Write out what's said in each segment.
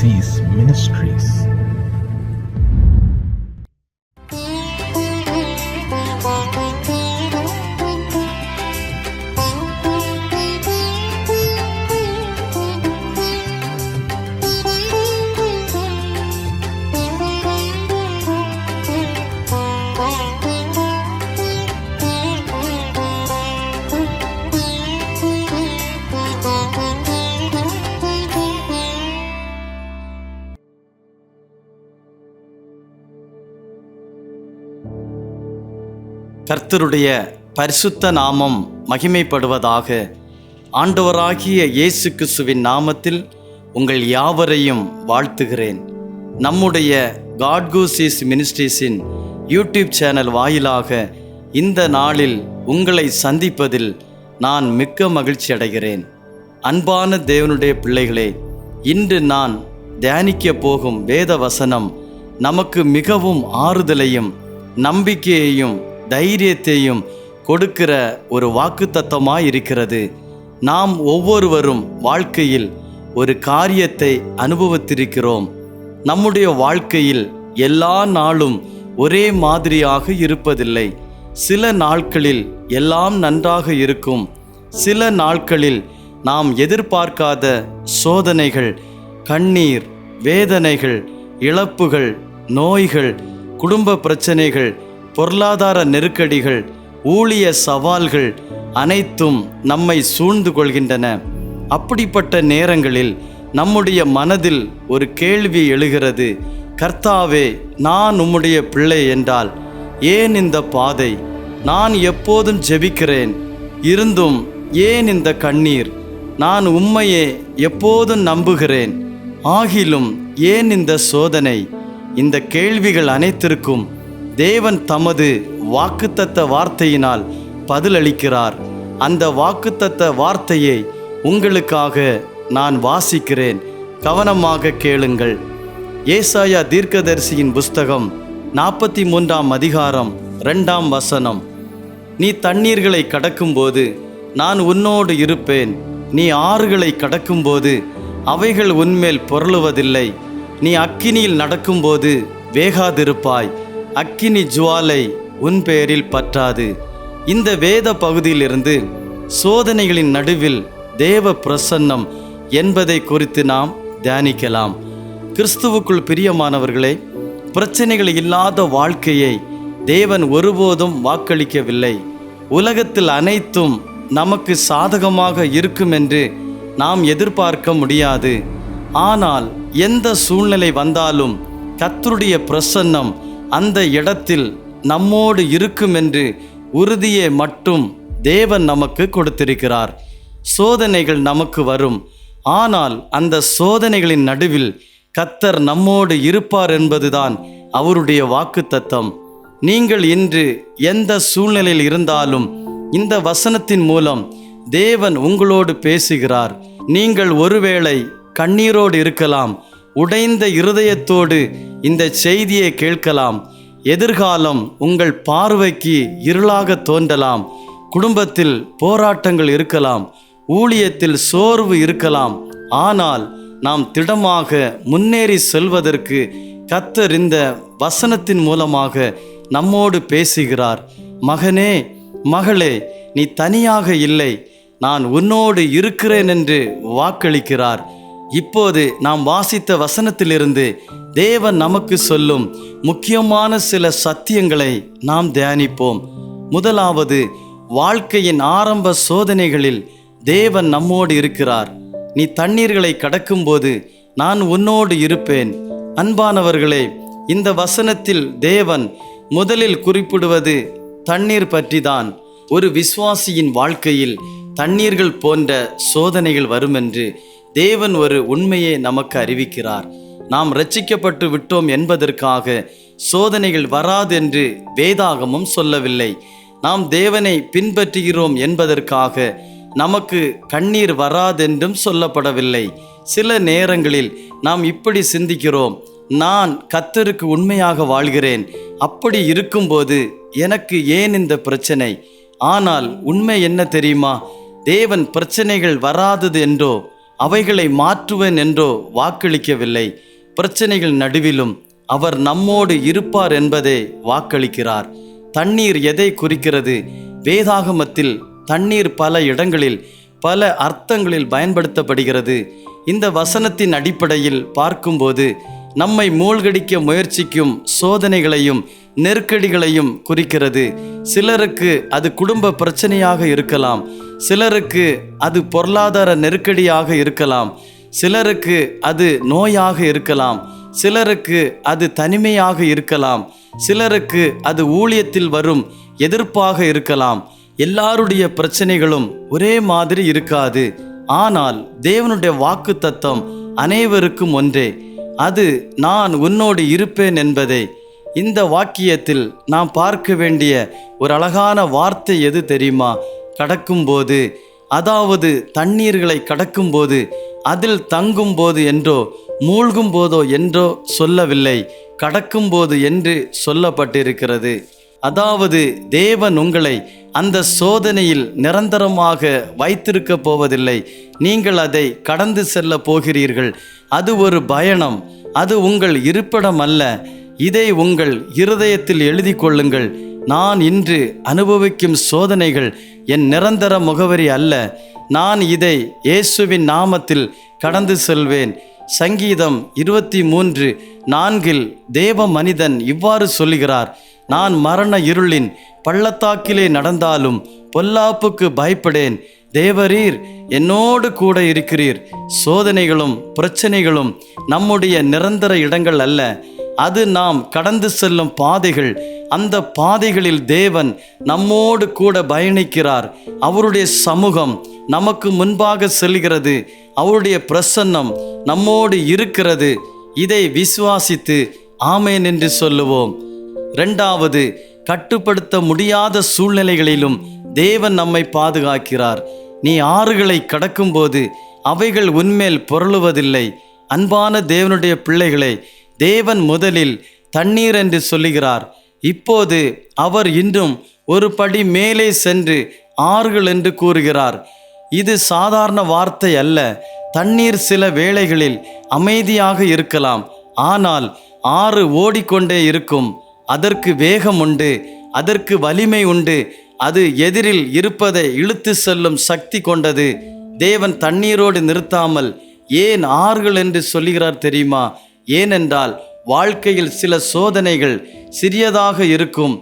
Seas Ministries. கர்த்தருடைய பரிசுத்த நாமம் மகிமைப்படுவதாக. ஆண்டவராகிய இயேசு கிறிஸ்துவின் நாமத்தில் உங்கள் யாவரையும் வாழ்த்துகிறேன். நம்முடைய காட் கோ சீஸ் மினிஸ்ட்ரீஸின் யூடியூப் சேனல் வாயிலாக இந்த நாளில் உங்களை சந்திப்பதில் நான் மிக்க மகிழ்ச்சி அடைகிறேன். அன்பான தேவனுடைய பிள்ளைகளே, இன்று நான் தியானிக்க போகும் வேத வசனம் நமக்கு மிகவும் ஆறுதலையும் நம்பிக்கையையும் தைரியத்தையும் கொடுக்கிற ஒரு வாக்குத்தத்தமாய் இருக்கிறது. நாம் ஒவ்வொருவரும் வாழ்க்கையில் ஒரு காரியத்தை அனுபவித்திருக்கிறோம். நம்முடைய வாழ்க்கையில் எல்லா நாளும் ஒரே மாதிரியாக இருப்பதில்லை. சில நாட்களில் எல்லாம் நன்றாக இருக்கும். சில நாட்களில் நாம் எதிர்பார்க்காத சோதனைகள், கண்ணீர், வேதனைகள், இழப்புகள், நோய்கள், குடும்ப பிரச்சனைகள், பொருளாதார நெருக்கடிகள், ஊழிய சவால்கள் அனைத்தும் நம்மை சூழ்ந்து கொள்கின்றன. அப்படிப்பட்ட நேரங்களில் நம்முடைய மனதில் ஒரு கேள்வி எழுகிறது. கர்த்தாவே, நான் உம்முடைய பிள்ளை என்றால் ஏன் இந்த பாதை? நான் எப்போதும் ஜெபிக்கிறேன், இருந்தும் ஏன் இந்த கண்ணீர்? நான் உம்மையே எப்போதும் நம்புகிறேன், ஆகிலும் ஏன் இந்த சோதனை? இந்த கேள்விகள் அனைத்திற்கும் தேவன் தமது வாக்குத்தத்த வார்த்தையினால் பதிலளிக்கிறார். அந்த வாக்குத்தத்த வார்த்தையை உங்களுக்காக நான் வாசிக்கிறேன். கவனமாக கேளுங்கள். ஏசாயா தீர்க்கதரிசியின் புஸ்தகம் 43ஆம் அதிகாரம் 2ஆம் வசனம். நீ தண்ணீர்களை கடக்கும்போது நான் உன்னோடு இருப்பேன். நீ ஆறுகளை கடக்கும்போது அவைகள் உன்மேல் பொருளுவதில்லை. நீ அக்கினியில் நடக்கும்போது வேகாதிருப்பாய். அக்கினி ஜுவாலை உன் பேரில் பற்றாது. இந்த வேத பகுதியிலிருந்து சோதனைகளின் நடுவில் தேவ பிரசன்னம் என்பதை குறித்து நாம் தியானிக்கலாம். கிறிஸ்துவுக்குள் பிரியமானவர்களே, பிரச்சனைகள் இல்லாத வாழ்க்கையை தேவன் ஒருபோதும் வாக்களிக்கவில்லை. உலகத்தில் அனைத்தும் நமக்கு சாதகமாக இருக்கும் என்று நாம் எதிர்பார்க்க முடியாது. ஆனால் எந்த சூழ்நிலை வந்தாலும் கர்த்தருடைய பிரசன்னம் அந்த இடத்தில் நம்மோடு இருக்கும் என்று உறுதியை மட்டும் தேவன் நமக்கு கொடுத்திருக்கிறார். சோதனைகள் நமக்கு வரும், ஆனால் அந்த சோதனைகளின் நடுவில் கர்த்தர் நம்மோடு இருப்பார் என்பதுதான் அவருடைய வாக்குத்தத்தம். நீங்கள் இன்று எந்த சூழ்நிலையில் இருந்தாலும் இந்த வசனத்தின் மூலம் தேவன் உங்களோடு பேசுகிறார். நீங்கள் ஒருவேளை கண்ணீரோடு இருக்கலாம், உடைந்த இருதயத்தோடு இந்த செய்தியை கேட்கலாம். எதிர்காலம் உங்கள் பார்வைக்கு இருளாக தோன்றலாம். குடும்பத்தில் போராட்டங்கள் இருக்கலாம், ஊழியத்தில் சோர்வு இருக்கலாம். ஆனால் நாம் திடமாக முன்னேறி செல்வதற்கு கர்த்தர் இந்த வசனத்தின் மூலமாக நம்மோடு பேசுகிறார். மகனே, மகளே, நீ தனியாக இல்லை, நான் உன்னோடு இருக்கிறேன் என்று வாக்களிக்கிறார். இப்போது நாம் வாசித்த வசனத்திலிருந்து தேவன் நமக்கு சொல்லும் முக்கியமான சில சத்தியங்களை நாம் தியானிப்போம். முதலாவது, வாழ்க்கையின் ஆரம்ப சோதனைகளில் தேவன் நம்மோடு இருக்கிறார். நீ தண்ணீர்களை கடக்கும்போது நான் உன்னோடு இருப்பேன். அன்பானவர்களே, இந்த வசனத்தில் தேவன் முதலில் குறிப்பிடுவது தண்ணீர் பற்றிதான். ஒரு விசுவாசியின் வாழ்க்கையில் தண்ணீர்கள் போன்ற சோதனைகள் வரும் என்று தேவன் ஒரு உண்மையை நமக்கு அறிவிக்கிறார். நாம் ரட்சிக்கப்பட்டு விட்டோம் என்பதற்காக சோதனைகள் வராது என்று வேதாகமும் சொல்லவில்லை. நாம் தேவனை பின்பற்றுகிறோம் என்பதற்காக நமக்கு கண்ணீர் வராதென்றும் சொல்லப்படவில்லை. சில நேரங்களில் நாம் இப்படி சிந்திக்கிறோம், நான் கர்த்தருக்கு உண்மையாக வாழ்கிறேன், அப்படி இருக்கும்போது எனக்கு ஏன் இந்த பிரச்சனை? ஆனால் உண்மை என்ன தெரியுமா? தேவன் பிரச்சனைகள் வராதது என்றோ அவைகளை மாற்றுவேன் என்றோ வாக்களிக்கவில்லை. பிரச்சனைகள் நடுவிலும் அவர் நம்மோடு இருப்பார் என்பதை வாக்களிக்கிறார். தண்ணீர் எதை குறிக்கிறது? வேதாகமத்தில் தண்ணீர் பல இடங்களில் பல அர்த்தங்களில் பயன்படுத்தப்படுகிறது. இந்த வசனத்தின் அடிப்படையில் பார்க்கும்போது நம்மை மூழ்கடிக்க முயற்சிக்கும் சோதனைகளையும் நெருக்கடிகளையும் குறிக்கிறது. சிலருக்கு அது குடும்ப பிரச்சனையாக இருக்கலாம், சிலருக்கு அது பொருளாதார நெருக்கடியாக இருக்கலாம், சிலருக்கு அது நோயாக இருக்கலாம், சிலருக்கு அது தனிமையாக இருக்கலாம், சிலருக்கு அது ஊழியத்தில் வரும் எதிர்ப்பாக இருக்கலாம். எல்லாருடைய பிரச்சனைகளும் ஒரே மாதிரி இருக்காது. ஆனால் தேவனுடைய வாக்குத்தத்தம் அனைவருக்கும் ஒன்றே. அது நான் உன்னோடு இருப்பேன் என்பதே. இந்த வாக்கியத்தில் நாம் பார்க்க வேண்டிய ஒரு அழகான வார்த்தை எது தெரியுமா? கடக்கும்போது, அதாவது தண்ணீர்களை கடக்கும்போது, அதில் தங்கும்போது என்றோ மூழ்கும் போதோ என்றோ சொல்லவில்லை, கடக்கும்போது என்று சொல்லப்பட்டிருக்கிறது. அதாவது தேவன் உங்களை அந்த சோதனையில் நிரந்தரமாக வைத்திருக்க போவதில்லை. நீங்கள் அதை கடந்து செல்ல போகிறீர்கள். அது ஒரு பயணம், அது உங்கள் இருப்பிடம் அல்ல. இதை உங்கள் இருதயத்தில் எழுதி கொள்ளுங்கள். நான் இன்று அனுபவிக்கும் சோதனைகள் என் நிரந்தர முகவரி அல்ல. நான் இதை இயேசுவின் நாமத்தில் கடந்து செல்வேன். சங்கீதம் 23:4 தேவ மனிதன் இவ்வாறு சொல்லுகிறார், நான் மரண இருளின் பள்ளத்தாக்கிலே நடந்தாலும் பொல்லாப்புக்கு பயப்படேன். தேவரீர் என்னோடு கூட இருக்கிறீர். சோதனைகளும் பிரச்சனைகளும் நம்முடைய நிரந்தர இடங்கள் அல்ல, அது நாம் கடந்து செல்லும் பாதைகள். அந்த பாதைகளில் தேவன் நம்மோடு கூட பயணிக்கிறார். அவருடைய சமூகம் நமக்கு முன்பாக செல்கிறது. அவருடைய பிரசன்னம் நம்மோடு இருக்கிறது. இதை விசுவாசித்து ஆமேன் என்று சொல்லுவோம். இரண்டாவது, கட்டுப்படுத்த முடியாத சூழ்நிலைகளிலும் தேவன் நம்மை பாதுகாக்கிறார். நீ ஆறுகளை கடக்கும்போது அவைகள் உன்மேல் புரளுவதில்லை. அன்பான தேவனுடைய பிள்ளைகளை, தேவன் முதலில் தண்ணீர் என்று சொல்லுகிறார். இப்போது அவர் இன்னும் ஒரு படி மேலே சென்று ஆறுகள் என்று கூறுகிறார். இது சாதாரண வார்த்தை அல்ல. தண்ணீர் சில வேளைகளில் அமைதியாக இருக்கலாம், ஆனால் ஆறு ஓடிக்கொண்டே இருக்கும். அதற்கு வேகம் உண்டு, அதற்கு வலிமை உண்டு. அது எதிரில் இருப்பதை இழுத்து செல்லும் சக்தி கொண்டது. தேவன் தண்ணீரோடு நிறுத்தாமல் ஏன் ஆறுகள் என்று சொல்லுகிறார் தெரியுமா? ஏனென்றால் வாழ்க்கையில் சில சோதனைகள் சிறியதாக இருக்கும்,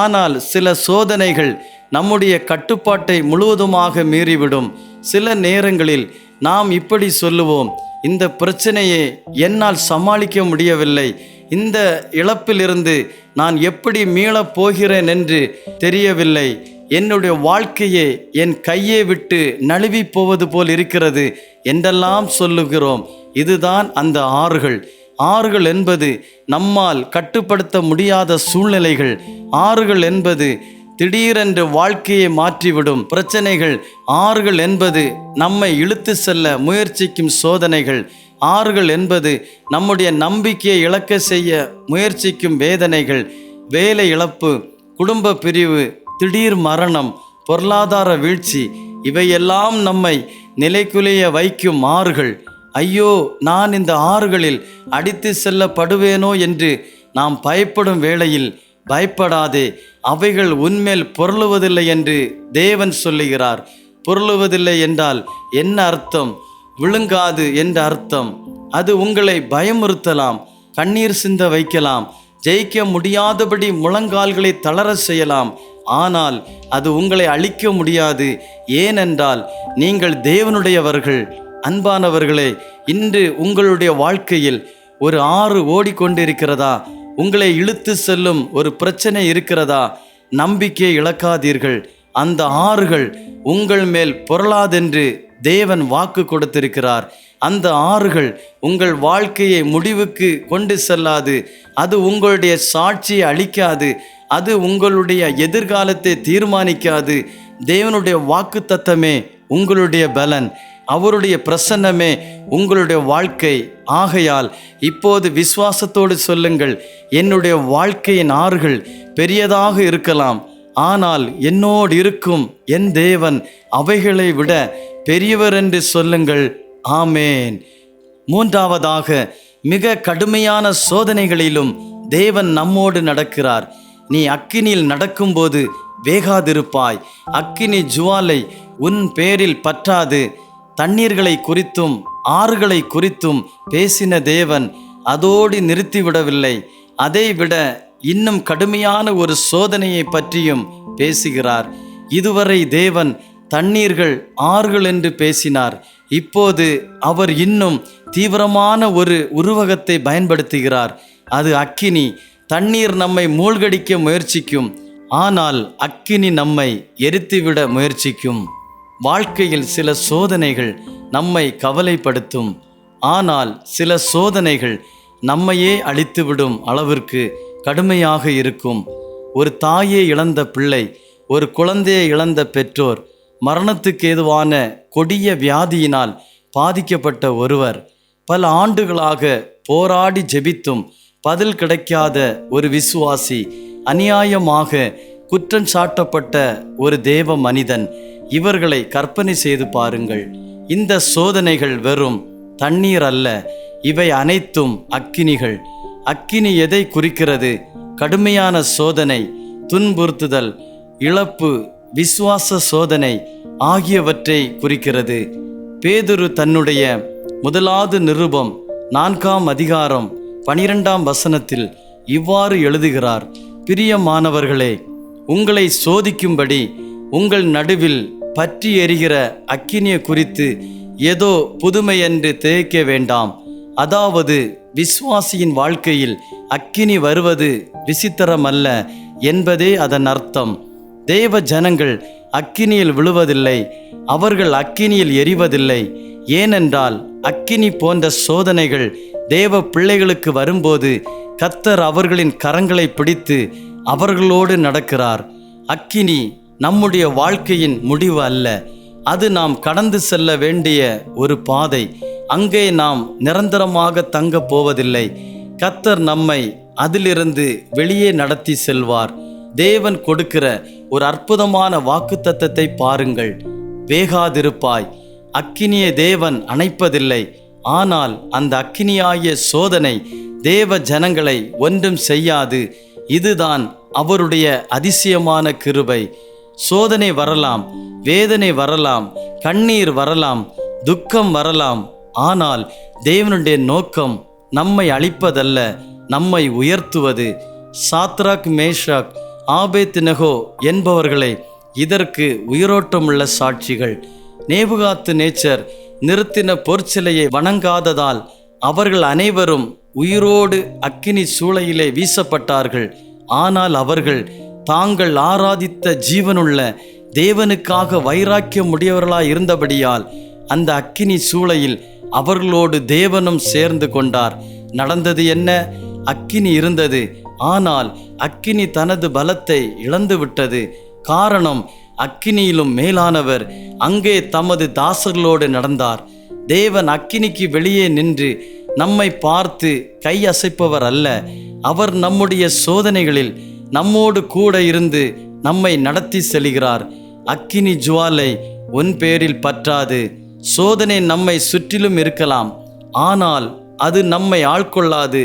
ஆனால் சில சோதனைகள் நம்முடைய கட்டுப்பாட்டை முழுவதுமாக மீறிவிடும். சில நேரங்களில் நாம் இப்படி சொல்லுவோம், இந்த பிரச்சனையை என்னால் சமாளிக்க முடியவில்லை, இந்த இழப்பிலிருந்து நான் எப்படி மீளப் போகிறேன் என்று தெரியவில்லை, என்னுடைய வாழ்க்கையே என் கையை விட்டு நழுவி போவது போல் இருக்கிறது என்றெல்லாம் சொல்லுகிறோம். இதுதான் அந்த ஆறுகள். ஆறுகள் என்பது நம்மால் கட்டுப்படுத்த முடியாத சூழ்நிலைகள். ஆறுகள் என்பது திடீரென்று வாழ்க்கையை மாற்றிவிடும் பிரச்சனைகள். ஆறுகள் என்பது நம்மை இழுத்து செல்ல முயற்சிக்கும் சோதனைகள். ஆறுகள் என்பது நம்முடைய நம்பிக்கையை இழக்க செய்ய முயற்சிக்கும் வேதனைகள். வேலை இழப்பு, குடும்ப பிரிவு, திடீர் மரணம், பொருளாதார வீழ்ச்சி, இவையெல்லாம் நம்மை நிலைக்குலைய வைக்கும் ஆறுகள். ஐயோ, நான் இந்த ஆறுகளில் அடித்து செல்லப்படுவேனோ என்று நாம் பயப்படும் வேளையில் பயப்படாதே, அவைகள் உன்மேல் பொருளுவதில்லை என்று தேவன் சொல்லுகிறார். பொருளுவதில்லை என்றால் என்ன அர்த்தம்? விழுங்காது என்ற அர்த்தம். அது உங்களை பயமுறுத்தலாம், கண்ணீர் சிந்த வைக்கலாம், ஜெயிக்க முடியாதபடி முழங்கால்களை தளர செய்யலாம். ஆனால் அது உங்களை அழிக்க முடியாது. ஏனென்றால் நீங்கள் தேவனுடையவர்கள். அன்பானவர்களே, இன்று உங்களுடைய வாழ்க்கையில் ஒரு ஆறு ஓடிக்கொண்டிருக்கிறதா? உங்களை இழுத்து செல்லும் ஒரு பிரச்சனை இருக்கிறதா? நம்பிக்கையை இழக்காதீர்கள். அந்த ஆறுகள் உங்கள் மேல் பொருளாதென்று தேவன் வாக்கு கொடுத்திருக்கிறார். அந்த ஆறுகள் உங்கள் வாழ்க்கையை முடிவுக்கு கொண்டு செல்லாது. அது உங்களுடைய சாட்சியை அளிக்காது. அது உங்களுடைய எதிர்காலத்தை தீர்மானிக்காது. தேவனுடைய வாக்கு தத்தமே உங்களுடைய பலன், அவருடைய பிரசன்னமே உங்களுடைய வாழ்க்கை. ஆகையால் இப்போது விசுவாசத்தோடு சொல்லுங்கள், என்னுடைய வாழ்க்கையின் ஆறுகள் பெரியதாக இருக்கலாம், ஆனால் என்னோடு இருக்கும் என் தேவன் அவைகளை விட பெரியவர் என்று சொல்லுங்கள். ஆமேன். மூன்றாவதாக, மிக கடுமையான சோதனைகளிலும் தேவன் நம்மோடு நடக்கிறார். நீ அக்கினியில் நடக்கும்போது வேகாதிருப்பாய். அக்கினி ஜுவாலை உன் பேரில் பற்றாது. தண்ணீர்களை குறித்தும் ஆறுகளை குறித்தும் பேசின தேவன் அதோடு நிறுத்திவிடவில்லை. அதைவிட இன்னும் கடுமையான ஒரு சோதனையை பற்றியும் பேசுகிறார். இதுவரை தேவன் தண்ணீர்கள் ஆறுகள் என்று பேசினார். இப்போது அவர் இன்னும் தீவிரமான ஒரு உருவகத்தை பயன்படுத்துகிறார். அது அக்கினி. தண்ணீர் நம்மை மூழ்கடிக்க முயற்சிக்கும், ஆனால் அக்கினி நம்மை எரித்துவிட முயற்சிக்கும். வாழ்க்கையில் சில சோதனைகள் நம்மை கவலைப்படுத்தும், ஆனால் சில சோதனைகள் நம்மையே அழித்துவிடும் அளவிற்கு கடுமையாக இருக்கும். ஒரு தாயை இழந்த பிள்ளை, ஒரு குழந்தையை இழந்த பெற்றோர், மரணத்துக்கு ஏதுவான கொடிய வியாதியினால் பாதிக்கப்பட்ட ஒருவர், பல ஆண்டுகளாக போராடி ஜெபித்தும் பதில் கிடைக்காத ஒரு விசுவாசி, அநியாயமாக குற்றம் சாட்டப்பட்ட ஒரு தேவ மனிதன். இவர்களை கற்பனை செய்து பாருங்கள். இந்த சோதனைகள் வெறும் தண்ணீர் அல்ல, இவை அனைத்தும் அக்கினிகள். அக்கினி எதை குறிக்கிறது? கடுமையான சோதனை, துன்புறுத்துதல், இழப்பு, விசுவாச சோதனை ஆகியவற்றை குறிக்கிறது. பேதுரு தன்னுடைய முதலாவது நிருபம் 4ஆம் அதிகாரம் 12ஆம் வசனத்தில் இவ்வாறு எழுதுகிறார்: பிரியமானவர்களே, உங்களை சோதிக்கும்படி உங்கள் நடுவில் பற்றி எரிகிற அக்கினியை குறித்து ஏதோ புதுமையென்று திகைக்க வேண்டாம். அதாவது விசுவாசியின் வாழ்க்கையில் அக்கினி வருவது விசித்திரமல்ல என்பதே அதன் அர்த்தம். தேவ ஜனங்கள் அக்கினியில் விழுவதில்லை, அவர்கள் அக்கினியில் எரிவதில்லை. ஏனென்றால் அக்கினி போன்ற சோதனைகள் தேவ பிள்ளைகளுக்கு வரும்போது கர்த்தர் அவர்களின் கரங்களை பிடித்து அவர்களோடு நடக்கிறார். அக்கினி நம்முடைய வாழ்க்கையின் முடிவு அல்ல, அது நாம் கடந்து செல்ல வேண்டிய ஒரு பாதை. அங்கே நாம் நிரந்தரமாக தங்க போவதில்லை. கர்த்தர் நம்மை அதிலிருந்து வெளியே நடத்தி செல்வார். தேவன் கொடுக்கிற ஒரு அற்புதமான வாக்குத்தத்தத்தை பாருங்கள். வேகாதிருப்பாய். அக்கினியை தேவன் அணைப்பதில்லை, ஆனால் அந்த அக்கினியாகிய சோதனை தேவ ஜனங்களை ஒன்றும் செய்யாது. இதுதான் அவருடைய அதிசயமான கிருபை. சோதனை வரலாம், வேதனை வரலாம், கண்ணீர் வரலாம், துக்கம் வரலாம். ஆனால் தேவனுடைய நோக்கம் நம்மை அழிப்பதல்ல, நம்மை உயர்த்துவது. சாத்ராக், மேஷாக், ஆபேத்நேகோ என்பவர்களை இதற்கு உயிரோட்டமுள்ள சாட்சிகள். நேபுகாத்து நேச்சர் நிறுத்தின பொற்சிலையை வணங்காததால் அவர்கள் அனைவரும் உயிரோடு அக்கினி சூளையிலே வீசப்பட்டார்கள். ஆனால் அவர்கள் தாங்கள் ஆராதித்த ஜீவனுள்ள தேவனுக்காக வைராக்கியம் உடையவர்களாய் இருந்தபடியால் அந்த அக்கினி சூளையில் அவர்களோடு தேவனும் சேர்ந்து கொண்டார். நடந்தது என்ன? அக்கினி இருந்தது, ஆனால் அக்கினி தனது பலத்தை இழந்து விட்டது. காரணம், அக்கினியிலும் மேலானவர் அங்கே தமது தாசர்களோடு நடந்தார். தேவன் அக்கினிக்கு வெளியே நின்று நம்மை பார்த்து கை அசைப்பவர் அல்ல. அவர் நம்முடைய சோதனைகளில் நம்மோடு கூட இருந்து நம்மை நடத்தி செல்கிறார். அக்கினி ஜுவாலை உன் பேரில் பற்றாது. சோதனை நம்மை சுற்றிலும் இருக்கலாம், ஆனால் அது நம்மை ஆட்கொள்ளாது.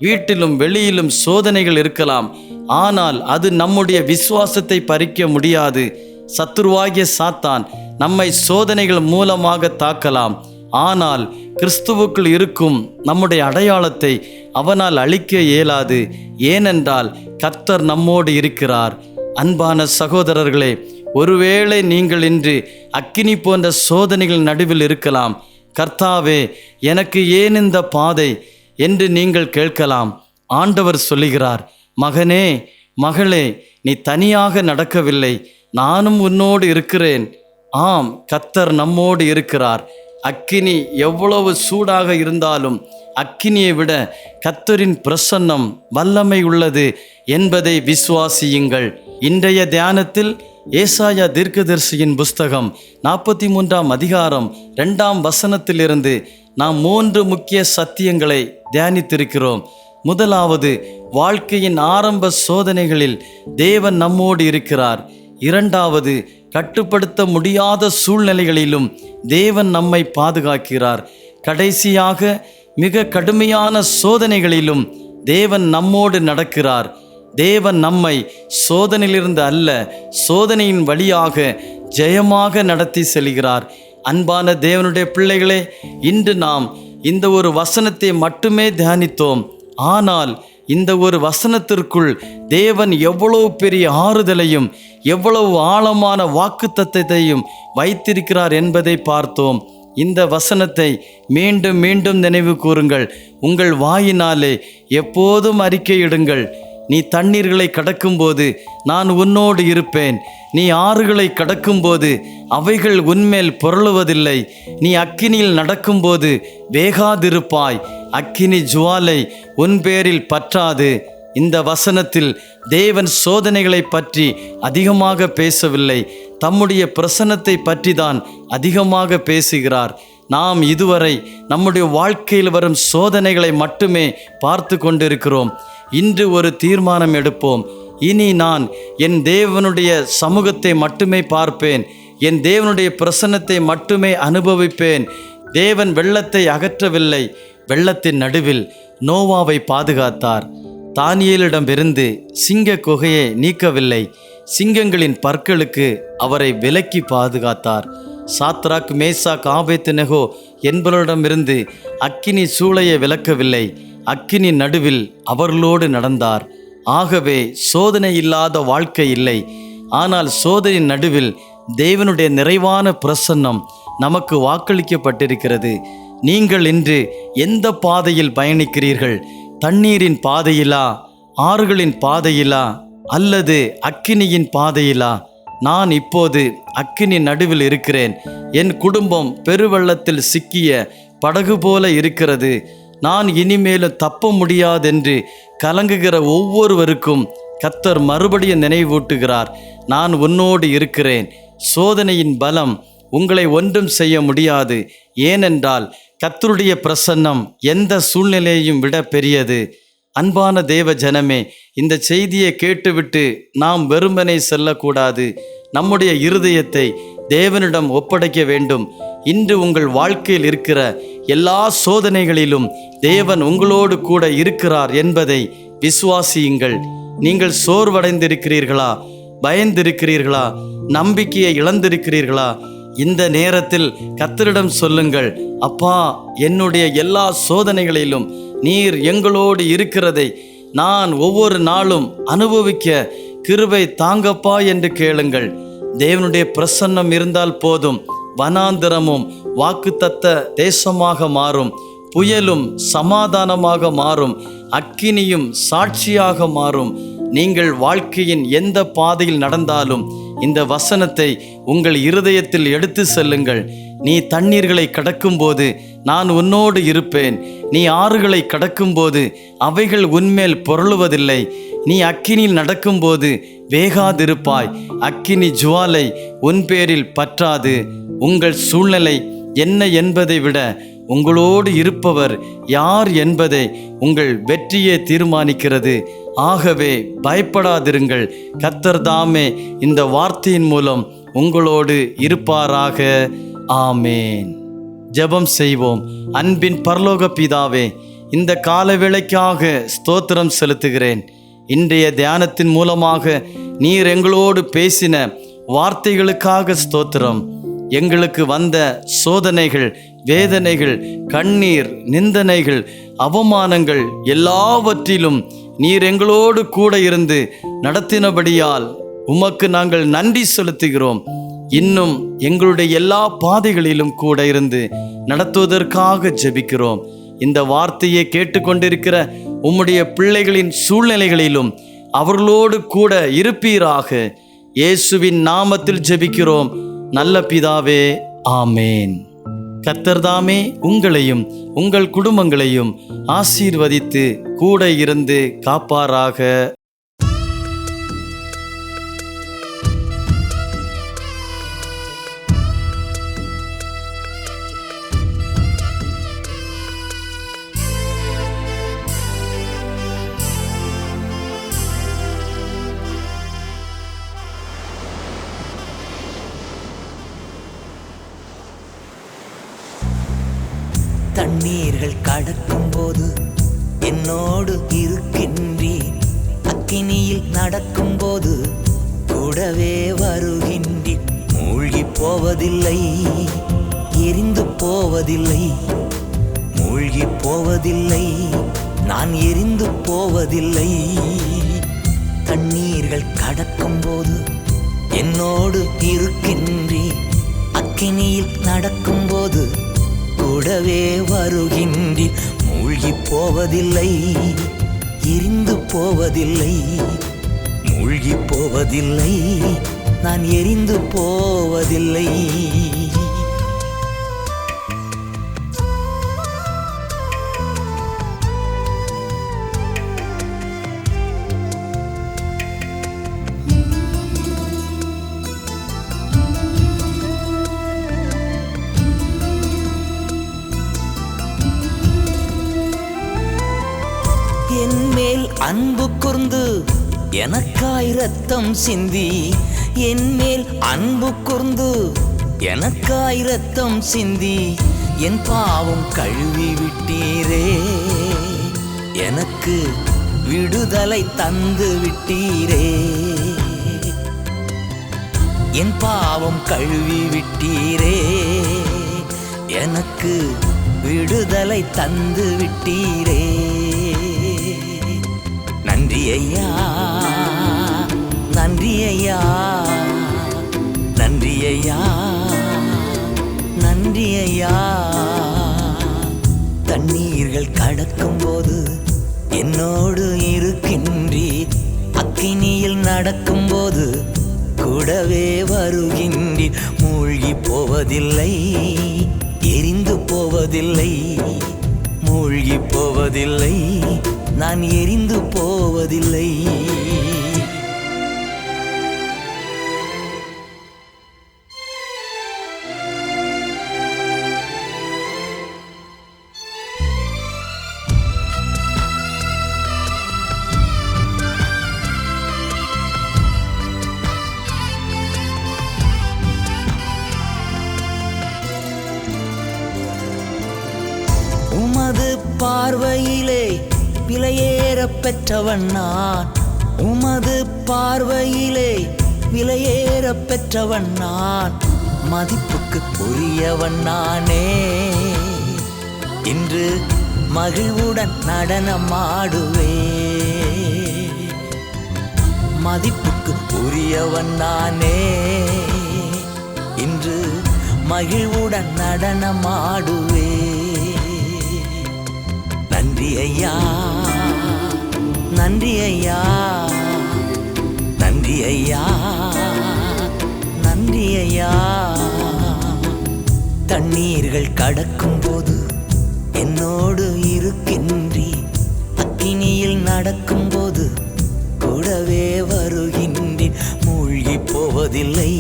வீட்டிலும் வெளியிலும் சோதனைகள் இருக்கலாம், ஆனால் அது நம்முடைய விசுவாசத்தை பறிக்க முடியாது. சத்துருவாகிய சாத்தான் நம்மை சோதனைகள் மூலமாக தாக்கலாம், ஆனால் கிறிஸ்துவுக்குள் இருக்கும் நம்முடைய அடையாளத்தை அவனால் அழிக்க இயலாது. ஏனென்றால் கர்த்தர் நம்மோடு இருக்கிறார். அன்பான சகோதரர்களே, ஒருவேளை நீங்கள் இன்று அக்கினி போன்ற சோதனைகள் நடுவில் இருக்கலாம். கர்த்தாவே, எனக்கு ஏன் இந்த பாதை என்று நீங்கள் கேட்கலாம். ஆண்டவர் சொல்லுகிறார், மகனே, மகளே, நீ தனியாக நடக்கவில்லை, நானும் உன்னோடு இருக்கிறேன். ஆம், கர்த்தர் நம்மோடு இருக்கிறார். அக்கினி எவ்வளவு சூடாக இருந்தாலும் அக்கினியை விட கர்த்தரின் பிரசன்னம் வல்லமை உள்ளது என்பதை விசுவாசியுங்கள். இன்றைய தியானத்தில் ஏசாயா தீர்க்கதரிசியின் புஸ்தகம் 43ஆம் அதிகாரம் 2ஆம் வசனத்திலிருந்து நாம் 3 முக்கிய சத்தியங்களை தியானித்திருக்கிறோம். முதலாவது, வாழ்க்கையின் ஆரம்ப சோதனைகளில் தேவன் நம்மோடு இருக்கிறார். இரண்டாவது, கட்டுப்படுத்த முடியாத சூழ்நிலைகளிலும் தேவன் நம்மை பாதுகாக்கிறார். கடைசியாக மிக கடுமையான சோதனைகளிலும் தேவன் நம்மோடு நடக்கிறார். தேவன் நம்மை சோதனையிலிருந்து அல்ல, சோதனையின் வழியாக ஜெயமாக நடத்தி செல்கிறார். அன்பான தேவனுடைய பிள்ளைகளே, இன்று நாம் இந்த ஒரு வசனத்தை மட்டுமே தியானித்தோம். ஆனால் இந்த ஒரு வசனத்திற்குள் தேவன் எவ்வளவு பெரிய ஆறுதலையும் எவ்வளவு ஆழமான வாக்குத்தத்தத்தையும் வைத்திருக்கிறார் என்பதை பார்த்தோம். இந்த வசனத்தை மீண்டும் மீண்டும் நினைவு கூறுங்கள். உங்கள் வாயினாலே எப்போதும் அறிக்கையிடுங்கள். நீ தண்ணீர்களை கடக்கும்போது நான் உன்னோடு இருப்பேன். நீ ஆறுகளை கடக்கும்போது அவைகள் உன்மேல் புரளுவதில்லை. நீ அக்கினியில் நடக்கும்போது வேகாதிருப்பாய். அக்கினி ஜுவாலை உன் பேரில் பற்றாது. இந்த வசனத்தில் தேவன் சோதனைகளை பற்றி அதிகமாக பேசவில்லை, தம்முடைய பிரசன்னத்தை பற்றி தான் அதிகமாக பேசுகிறார். நாம் இதுவரை நம்முடைய வாழ்க்கையில் வரும் சோதனைகளை மட்டுமே பார்த்து கொண்டிருக்கிறோம். இன்று ஒரு தீர்மானம் எடுப்போம். இனி நான் என் தேவனுடைய சமூகத்தை மட்டுமே பார்ப்பேன், என் தேவனுடைய பிரசன்னத்தை மட்டுமே அனுபவிப்பேன். தேவன் வெள்ளத்தை அகற்றவில்லை, வெள்ளத்தின் நடுவில் நோவாவை பாதுகாத்தார். தானியேலிடமிருந்து சிங்க குகையை நீக்கவில்லை, சிங்கங்களின் பற்களுக்கு அவரை விலக்கி பாதுகாத்தார். சாத்ராக், மேசாக், ஆபேத்நேகோ என்பவரிடமிருந்து அக்கினி சூளையை விலக்கவில்லை, அக்கினி நடுவில் அவர்களோடு நடந்தார். ஆகவே சோதனை இல்லாத வாழ்க்கை இல்லை. ஆனால் சோதனை நடுவில் தேவனுடைய நிறைவான பிரசன்னம் நமக்கு வாக்களிக்கப்பட்டிருக்கிறது. நீங்கள் இன்று எந்த பாதையில் பயணிக்கிறீர்கள்? தண்ணீரின் பாதையிலா, ஆறுகளின் பாதையிலா, அல்லது அக்கினியின் பாதையிலா? நான் இப்போது அக்கினி நடுவில் இருக்கிறேன். என் குடும்பம் பெருவெள்ளத்தில் சிக்கிய படகு போல இருக்கிறது. நான் இனிமேலும் தப்ப முடியாதென்று கலங்குகிற ஒவ்வொருவருக்கும் கர்த்தர் மறுபடியும் நினைவூட்டுகிறார், நான் உன்னோடு இருக்கிறேன். சோதனையின் பலம் உங்களை ஒன்றும் செய்ய முடியாது. ஏனென்றால் கர்த்தருடைய பிரசன்னம் எந்த சூழ்நிலையையும் விட பெரியது. அன்பான தேவ ஜனமே, இந்த செய்தியை கேட்டுவிட்டு நாம் வெறுமனே செல்லக்கூடாது. நம்முடைய இருதயத்தை தேவனிடம் ஒப்படைக்க வேண்டும். இன்று உங்கள் வாழ்க்கையில் இருக்கிற எல்லா சோதனைகளிலும் தேவன் உங்களோடு கூட இருக்கிறார் என்பதை விசுவாசியுங்கள். நீங்கள் சோர்வடைந்திருக்கிறீர்களா? பயந்திருக்கிறீர்களா? நம்பிக்கையை இழந்திருக்கிறீர்களா? இந்த நேரத்தில் கர்த்தரிடம் சொல்லுங்கள், அப்பா, என்னுடைய எல்லா சோதனைகளிலும் நீர் எங்களோடு இருக்கிறதை நான் ஒவ்வொரு நாளும் அனுபவிக்க கிருபை தாங்கப்பா என்று கேளுங்கள். தேவனுடைய பிரசன்னம் இருந்தால் போதும். வனாந்திரமும் வாக்குத்தத்த தேசமாக மாறும், புயலும் சமாதானமாக மாறும், அக்கினியும் சாட்சியாக மாறும். நீங்கள் வாழ்க்கையின் எந்த பாதையில் நடந்தாலும் இந்த வசனத்தை உங்கள் இருதயத்தில் எடுத்து செல்லுங்கள். நீ தண்ணீர்களை கடக்கும்போது நான் உன்னோடு இருப்பேன். நீ ஆறுகளை கடக்கும்போது அவைகள் உன்மேல் புரளுவதில்லை. நீ அக்கினியில் நடக்கும்போது வேகாதிருப்பாய். அக்கினி ஜுவாலை உன் பேரில் பற்றாது. உங்கள் சூழ்நிலை என்ன என்பதை விட உங்களோடு இருப்பவர் யார் என்பதை உங்கள் வெற்றியை தீர்மானிக்கிறது. ஆகவே பயப்படாதிருங்கள். கர்த்தர் தாமே இந்த வார்த்தையின் மூலம் உங்களோடு இருப்பாராக. ஆமேன். ஜெபம் செய்வோம். அன்பின் பரலோக பிதாவே, இந்த காலவேளைக்காக ஸ்தோத்திரம் செலுத்துகிறேன். இன்றைய தியானத்தின் மூலமாக நீர் எங்களோடு பேசின வார்த்தைகளுக்காக ஸ்தோத்திரம். எங்களுக்கு வந்த சோதனைகள், வேதனைகள், கண்ணீர், நிந்தனைகள், அவமானங்கள் எல்லாவற்றிலும் நீர் எங்களோடு கூட இருந்து நடத்தினபடியால் உமக்கு நாங்கள் நன்றி செலுத்துகிறோம். இன்னும் எங்களுடைய எல்லா பாதைகளிலும் கூட இருந்து நடத்துவதற்காக ஜெபிக்கிறோம். இந்த வார்த்தையை கேட்டுக்கொண்டிருக்கிற உம்முடைய பிள்ளைகளின் சூழ்நிலைகளிலும் அவர்களோடு கூட இருப்பீராக. இயேசுவின் நாமத்தில் ஜெபிக்கிறோம் நல்ல பிதாவே, ஆமேன். கர்த்தர் தாமே உங்களையும் உங்கள் குடும்பங்களையும் ஆசீர்வதித்து கூட இருந்து காப்பாராக. தண்ணீர்கள் கடக்கும் போது என்னோடு இருக்கின்றீர். அக்கினியில் நடக்கும் போது கூடவே வருகின்றீர். மூழ்கி போவதில்லை, எரிந்து போவதில்லை. மூழ்கி போவதில்லை, நான் எரிந்து போவதில்லை. தண்ணீர்கள் கடக்கும் போது என்னோடு இருக்கின்றீர். அக்கினியில் நடக்கும் போது கூடவே வருகின்றீர். மூழ்கி போவதில்லை, எரிந்து போவதில்லை. மூழ்கி போவதில்லை, நான் எரிந்து போவதில்லை. என்மேல் அன்பு கூர்ந்து எனக்காய் இரத்தம் சிந்தி, என்மேல் அன்பு கூர்ந்து எனக்காய் இரத்தம் சிந்தி, என் பாவம் கழுவி விட்டீரே. எனக்கு விடுதலை தந்து விட்டீரே. என் பாவம் கழுவி விட்டீரே. எனக்கு விடுதலை தந்து விட்டீரே. நன்றி ஐயா, நன்றி ஐயா, நன்றி ஐயா, நன்றி ஐயா. தண்ணீர்கள் கடக்கும் போது என்னோடு இருக்கின்றீர். அக்கினியில் நடக்கும் போது கூடவே வருகின்றீர். மூழ்கி போவதில்லை, எரிந்து போவதில்லை. மூழ்கி போவதில்லை, நான் எரிந்து போவதில்லை. உமது பார்வையிலே விலையேற பெற்றவன் நான். உமது பார்வையிலே விலையேற பெற்றவன் நான். மதிப்புக்கு உரியவன் நானே. இன்று மகிழ்வுடன் நடனமாடுவே. மதிப்புக்கு உரியவன் நானே. இன்று மகிழ்வுடன் நடனமாடுவே. நன்றி ஐயா, நன்றி ஐயா, நன்றி ஐயா, நன்றி ஐயா. தண்ணீர்கள் கடக்கும் போது என்னோடு இருக்கின்றீர். அக்கினியில் நடக்கும் போது கூடவே வருகின்றீர். மூழ்கி போவதில்லை,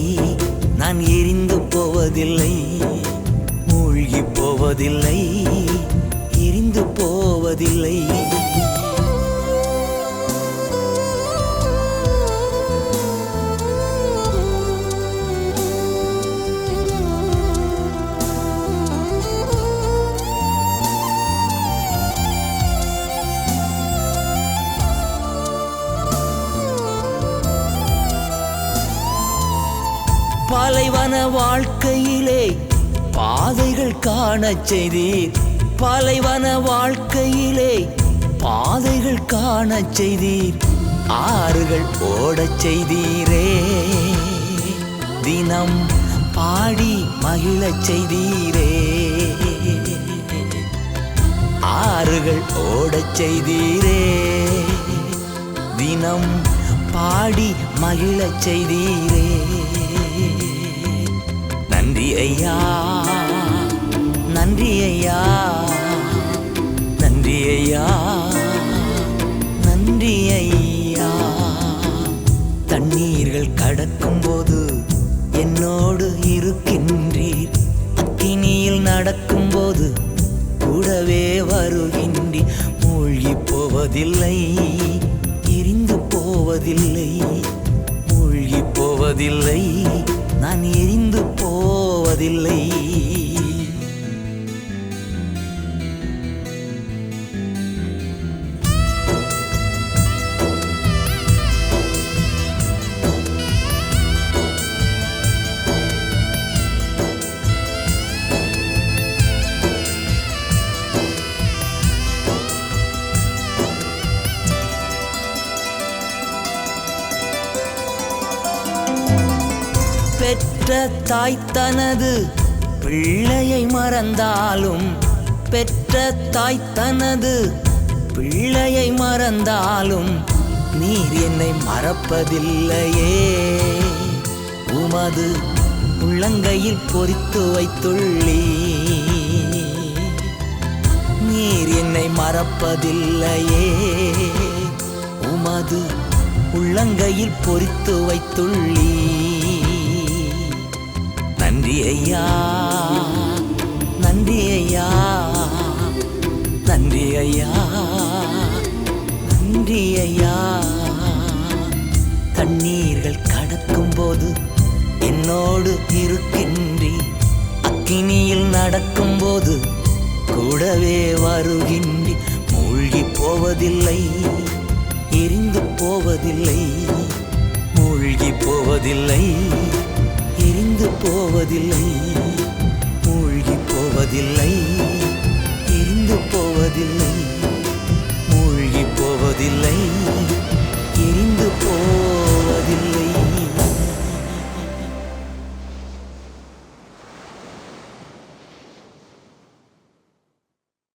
நான் எரிந்து போவதில்லை. மூழ்கி போவதில்லை, எரிந்து போவதில்லை. பாலைவன வாழ்க்கையிலே பாதைகள் காணச் செய்தீர். பாலைவன வாழ்க்கையிலே பாதைகள் காணச் செய்தீர். ஆறுகள் ஓடச் செய்தீரே. தினம் பாடி மகிழச் செய்தீரே. ஆறுகள் ஓடச் செய்தீரே. தினம் பாடி மகிழச் செய்தீரே. நன்றி ஐயா, நன்றி ஐயா, நன்றி ஐயா, நன்றி ஐயா. தண்ணீர்கள் கடக்கும் போது என்னோடு இருக்கின்றீர். அக்கினியில் நடக்கும் போது கூடவே வருகின்றீர். மூழ்கி போவதில்லை, எரிந்து போவதில்லை. மூழ்கி போவதில்லை, நான் எரிந்து போவதில்லை. பெற்ற தாய் தனது பிள்ளையை மறந்தாலும், பெற்ற தாய் தனது பிள்ளையை மறந்தாலும், நீர் என்னை மறப்பதில்லையே. உமது உள்ளங்கையில் பொறித்து வைத்துள்ளீ. நீர் என்னை மறப்பதில்லையே. உமது உள்ளங்கையில் பொறித்து வைத்துள்ளீ. நன்றி ஐயா, நன்றி ஐயா, நன்றி ஐயா, நன்றி ஐயா. கண்ணீர்கள் கடக்கும் போது என்னோடு இருக்கின்றி. அக்கினியில் நடக்கும் போது கூடவே வருகின்றி. மூழ்கி போவதில்லை, எரிந்து போவதில்லை. மூழ்கி போவதில்லை, எரிந்து போவதில்லை. மூழ்கி போவதில்லை, எரிந்து போவதில்லை. மூழ்கி போவதில்லை, எரிந்து